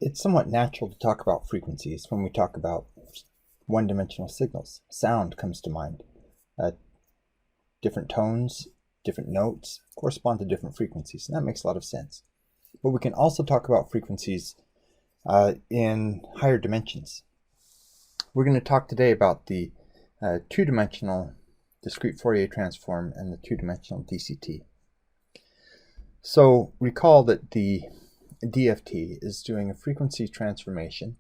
It's somewhat natural to talk about frequencies when we talk about one-dimensional signals. Sound comes to mind. Different tones, different notes correspond to different frequencies, and that makes a lot of sense. But we can also talk about frequencies in higher dimensions. We're going to talk today about the two-dimensional discrete Fourier transform and the two-dimensional DCT. So recall that the DFT is doing a frequency transformation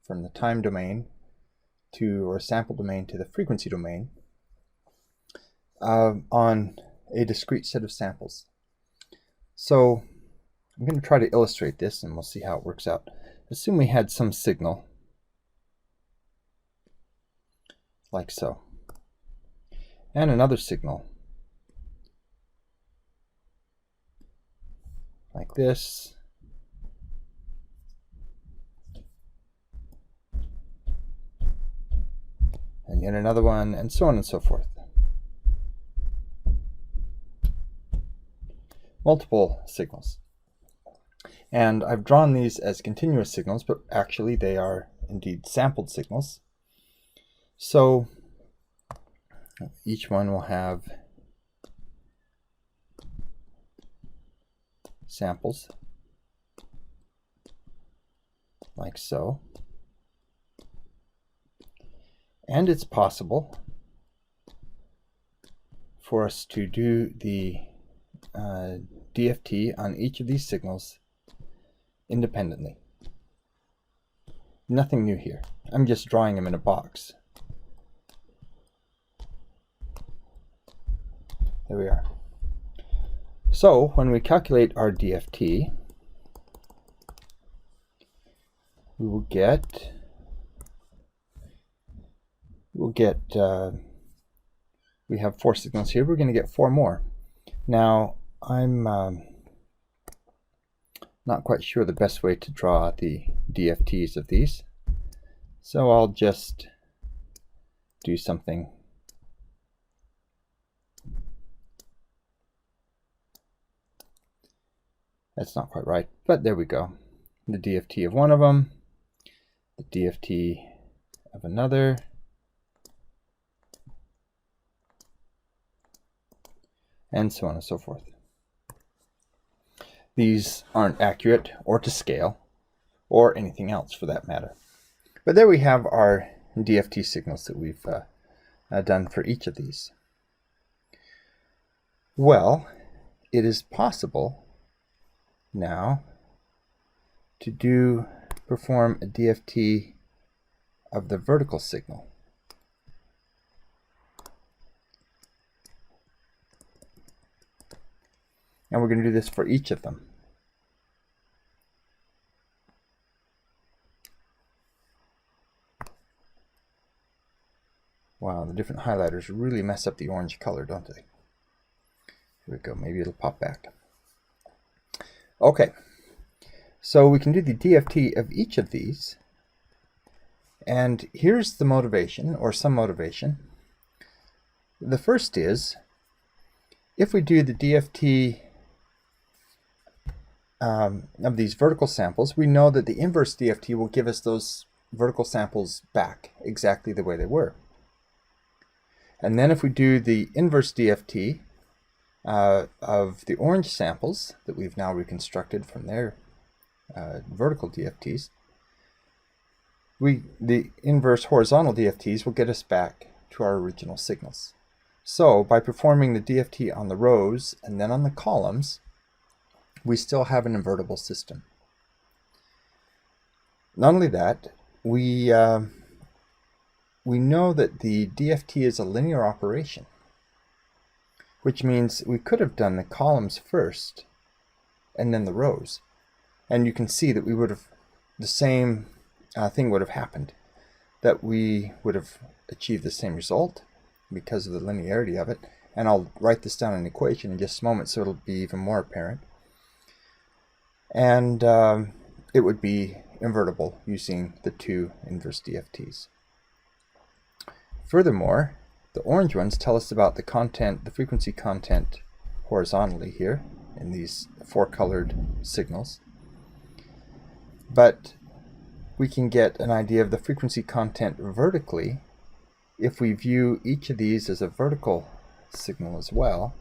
from the time domain or sample domain to the frequency domain on a discrete set of samples. So I'm going to try to illustrate this and we'll see how it works out. Assume we had some signal like so, and another signal like this, and yet another one, and so on and so forth. Multiple signals. And I've drawn these as continuous signals, but actually they are indeed sampled signals. So each one will have samples like so. And it's possible for us to do the DFT on each of these signals independently. Nothing new here. I'm just drawing them in a box. There we are. So when we calculate our DFT, we will get we have 4 signals here. We're going to get 4 more. Now I'm not quite sure the best way to draw the DFTs of these, so I'll just do something that's not quite right, but there we go. The DFT of one of them, the DFT of another, and so on and so forth. These aren't accurate or to scale or anything else for that matter. But there we have our DFT signals that we've done for each of these. Well, it is possible now to perform a DFT of the vertical signal. And we're going to do this for each of them. Wow, the different highlighters really mess up the orange color, don't they? Here we go, maybe it'll pop back. Okay, so we can do the DFT of each of these. And here's the motivation, or some motivation. The first is, if we do the DFT of these vertical samples, we know that the inverse DFT will give us those vertical samples back exactly the way they were. And then if we do the inverse DFT of the orange samples that we've now reconstructed from their vertical DFTs, the inverse horizontal DFTs will get us back to our original signals. So by performing the DFT on the rows and then on the columns, we still have an invertible system. Not only that, we know that the DFT is a linear operation, which means we could have done the columns first and then the rows. And you can see that we would have, the same thing would have happened, that we would have achieved the same result because of the linearity of it. And I'll write this down in an equation in just a moment so it'll be even more apparent. And it would be invertible using the 2 inverse DFTs. Furthermore, the orange ones tell us about the content, the frequency content horizontally here in these 4 colored signals. But we can get an idea of the frequency content vertically if we view each of these as a vertical signal as well.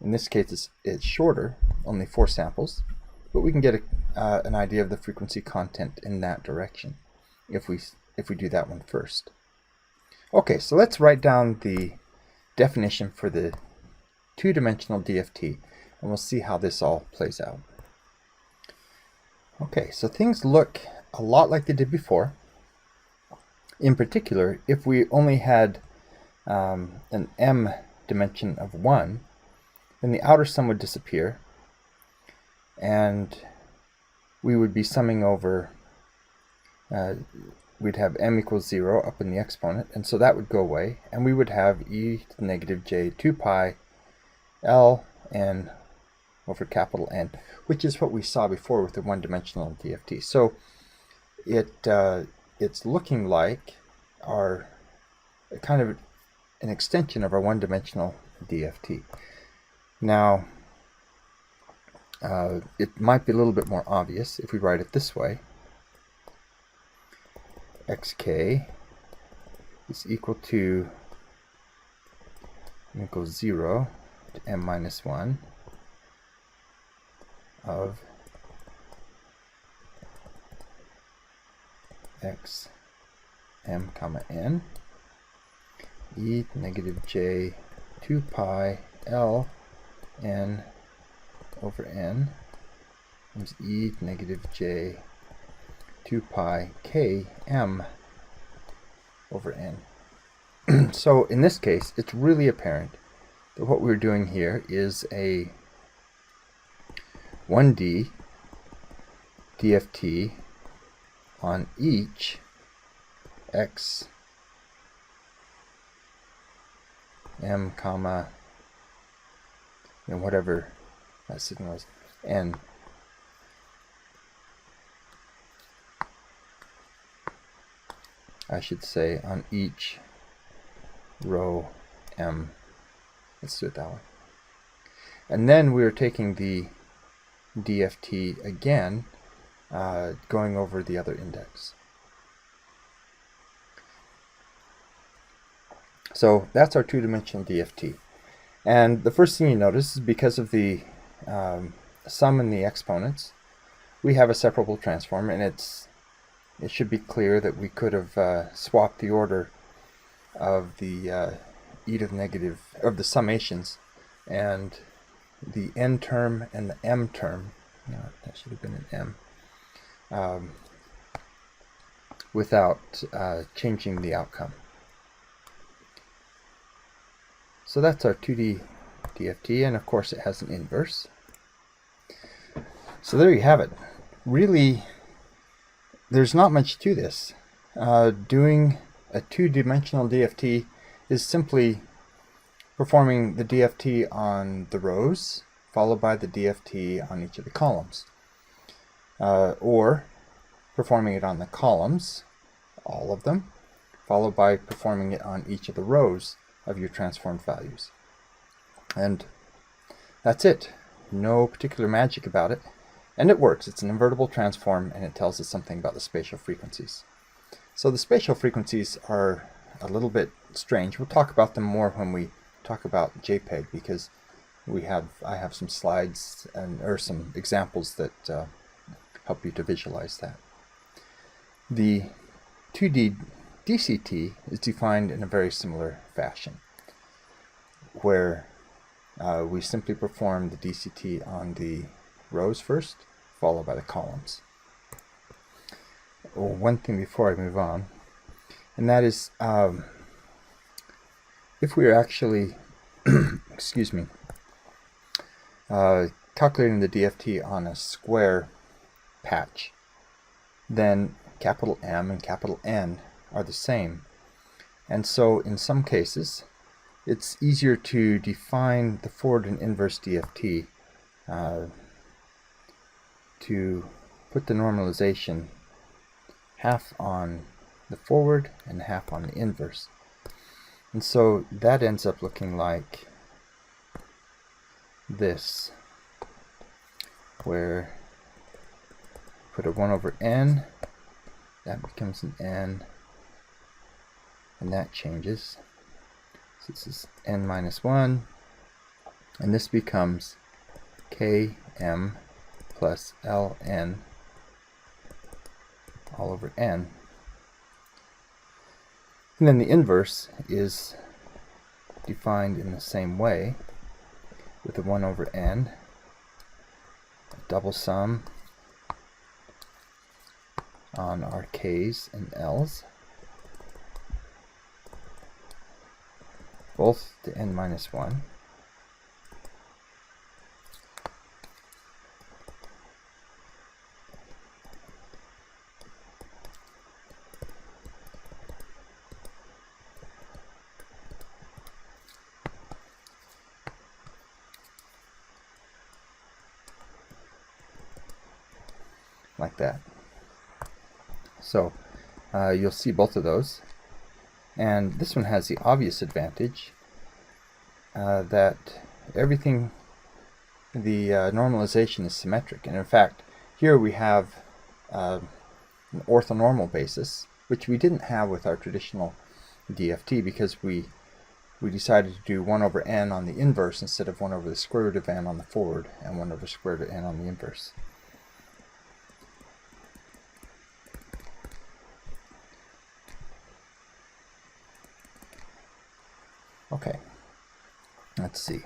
In this case, it's shorter, only 4 samples, but we can get an idea of the frequency content in that direction if we do that one first. Okay, so let's write down the definition for the two-dimensional DFT, and we'll see how this all plays out. Okay, so things look a lot like they did before. In particular, if we only had an m dimension of 1, then the outer sum would disappear, and we would be summing over, we'd have m equals 0 up in the exponent, and so that would go away, and we would have e to the negative j 2 pi l n over capital N, which is what we saw before with the one-dimensional DFT. So it's looking like our kind of an extension of our one-dimensional DFT. Now, it might be a little bit more obvious if we write it this way. Xk is equal to m equals 0 to m minus 1 of x m comma n e to negative j 2 pi l n over n is e to negative j 2 pi k m over n. So in this case, it's really apparent that what we're doing here is a 1D DFT on each x m comma and whatever that signal is n. I should say on each row m. Let's do it that way. And then we're taking the DFT again, going over the other index. So that's our two-dimensional DFT. And the first thing you notice is because of the sum in the exponents, we have a separable transform, and it should be clear that we could have swapped the order of the e to the negative of the summations, and the n term and the m term, that should have been an m, without changing the outcome. So that's our 2D DFT, and of course it has an inverse. So there you have it. Really, there's not much to this. Doing a two-dimensional DFT is simply performing the DFT on the rows, followed by the DFT on each of the columns. Or performing it on the columns, all of them, followed by performing it on each of the rows of your transformed values. And that's it. No particular magic about it. And it works. It's an invertible transform, and it tells us something about the spatial frequencies. So the spatial frequencies are a little bit strange. We'll talk about them more when we talk about JPEG, because I have some slides or some examples that help you to visualize that. The 2D DCT is defined in a very similar fashion, where we simply perform the DCT on the rows first, followed by the columns. One thing before I move on, and that is if we are actually excuse me, calculating the DFT on a square patch, then capital M and capital N are the same. And so in some cases, it's easier to define the forward and inverse DFT to put the normalization half on the forward and half on the inverse. And so that ends up looking like this, where put a 1 over n, that becomes an n, and that changes. So this is n minus 1, and this becomes km plus ln all over n. And then the inverse is defined in the same way, with a 1 over n, a double sum on our k's and l's, both to n minus 1. Like that. So you'll see both of those, and this one has the obvious advantage that everything, the normalization is symmetric, and in fact here we have an orthonormal basis, which we didn't have with our traditional DFT, because we decided to do 1 over n on the inverse instead of 1 over the square root of n on the forward and 1 over square root of n on the inverse. Okay, let's see,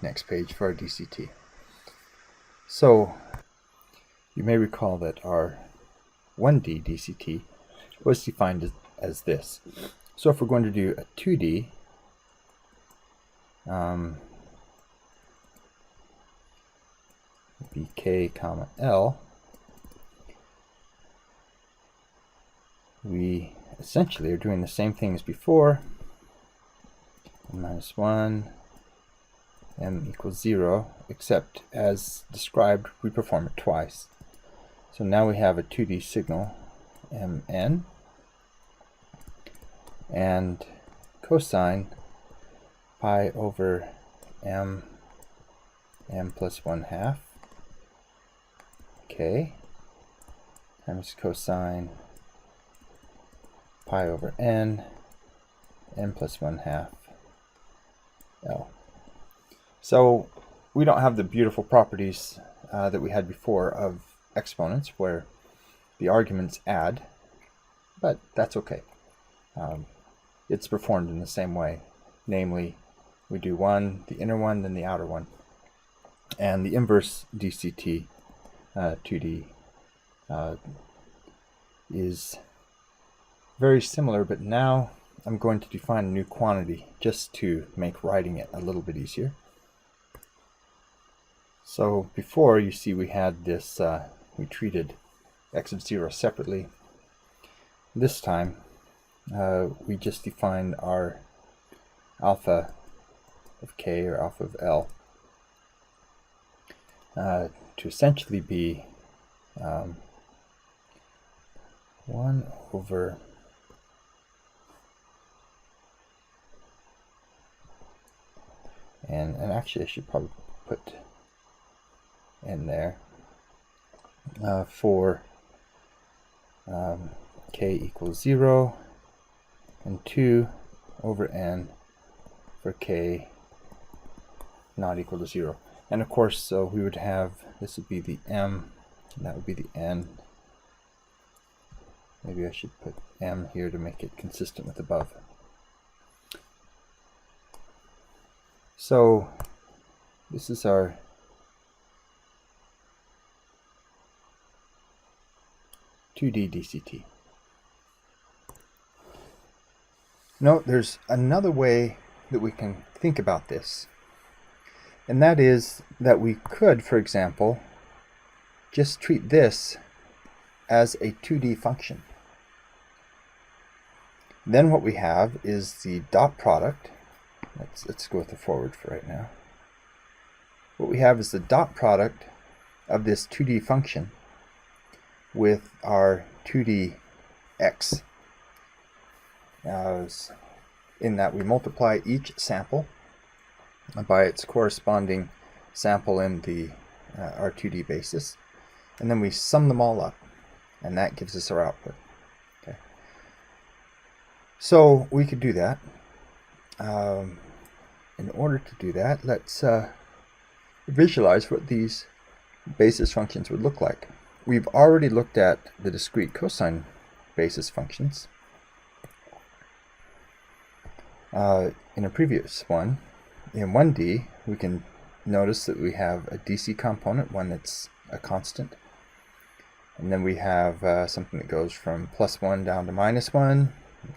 next page for our DCT. So you may recall that our 1D DCT was defined as this. So if we're going to do a 2D, be k comma l, we essentially are doing the same thing as before. Minus 1, m equals 0, except as described, we perform it twice. So now we have a 2D signal, mn, and cosine pi over m plus 1/2 k times cosine pi over n plus 1/2 L. So we don't have the beautiful properties that we had before of exponents where the arguments add, but that's okay. It's performed in the same way, namely we do one, the inner one, then the outer one. And the inverse DCT 2D is very similar, but now I'm going to define a new quantity just to make writing it a little bit easier. So before, you see we had this, we treated x of 0 separately. This time we just defined our alpha of k or alpha of L to essentially be 1 over and actually I should probably put in there for k equals 0 and 2 over n for k not equal to 0. And of course, so we would have, this would be the m, and that would be the n. Maybe I should put m here to make it consistent with above. So this is our DCT. Note there's another way that we can think about this, and that is that we could, for example, just treat this as a 2D function. Then what we have is the dot product. Let's go with the forward for right now. What we have is the dot product of this 2D function with our 2D x. In that we multiply each sample by its corresponding sample in the our 2D basis, and then we sum them all up. and that gives us our output. Okay. So we could do that. In order to do that, let's visualize what these basis functions would look like. We've already looked at the discrete cosine basis functions in a previous one. In 1D, we can notice that we have a DC component, one that's a constant, and then we have something that goes from +1 down to -1,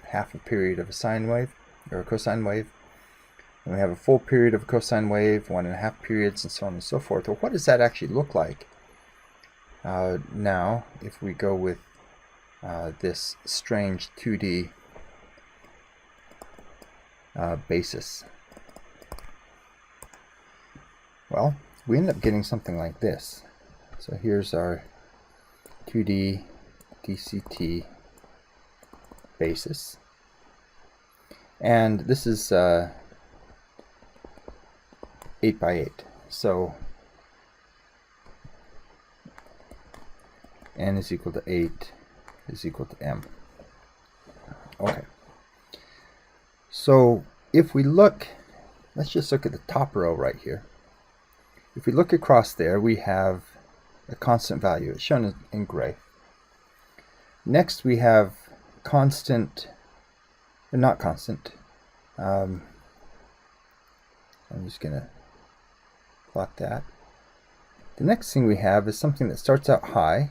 half a period of a sine wave or a cosine wave. And we have a full period of a cosine wave, 1.5 periods, and so on and so forth. Well, what does that actually look like now if we go with this strange 2D basis? Well, we end up getting something like this. So here's our 2D DCT basis. And this is 8 by 8. So n is equal to 8 is equal to m. Okay. So if we look, let's just look at the top row right here. If we look across there, we have a constant value. It's shown in gray. Next we have constant, or not constant. I'm just going to plot that. The next thing we have is something that starts out high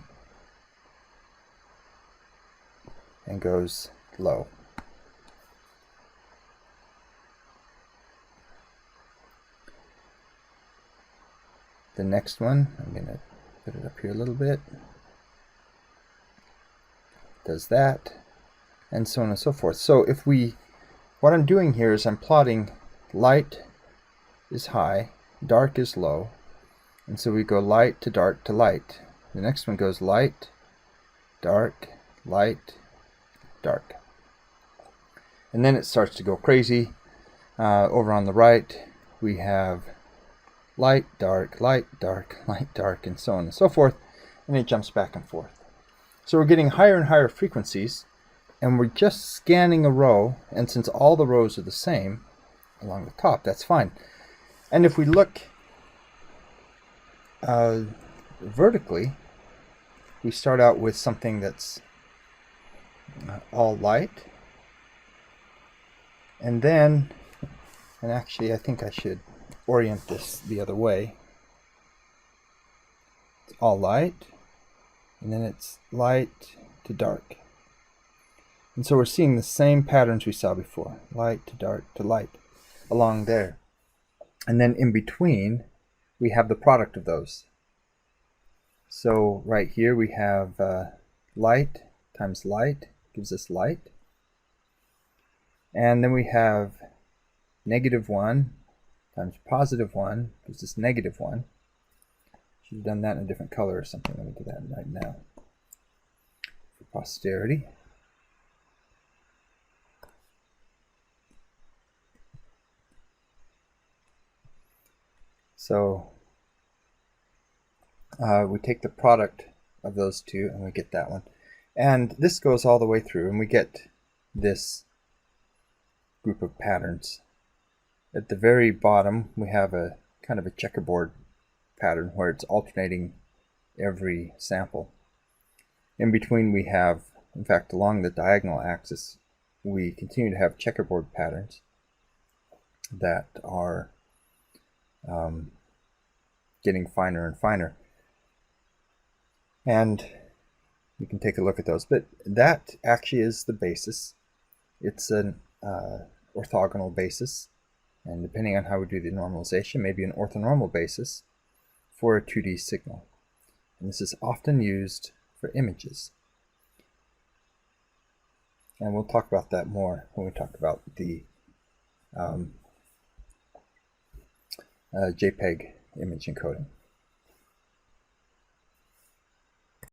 and goes low. The next one, I'm going to put it up here a little bit, does that, and so on and so forth. So if we, what I'm doing here is I'm plotting light is high, dark is low, and so we go light to dark to light. The next one goes light, dark, light, dark. And then it starts to go crazy. Over on the right we have light, dark, light, dark, light, dark, and so on and so forth, and it jumps back and forth. So we're getting higher and higher frequencies, and we're just scanning a row, and since all the rows are the same along the top, that's fine. And if we look vertically, we start out with something that's all light, and then, and actually I think I should orient this the other way. It's all light, and then it's light to dark. And so we're seeing the same patterns we saw before, light to dark to light along there. And then in between we have the product of those. So right here we have light times light gives us light. And then we have -1 times +1 gives us -1. Should have done that in a different color or something. Let me do that right now for posterity. So we take the product of those two and we get that one. And this goes all the way through and we get this group of patterns. At the very bottom we have a kind of a checkerboard pattern where it's alternating every sample. In between we have, in fact along the diagonal axis, we continue to have checkerboard patterns that are getting finer and finer. And you can take a look at those. But that actually is the basis. It's an orthogonal basis. And depending on how we do the normalization, maybe an orthonormal basis for a 2D signal. And this is often used for images. And we'll talk about that more when we talk about the JPEG image encoding.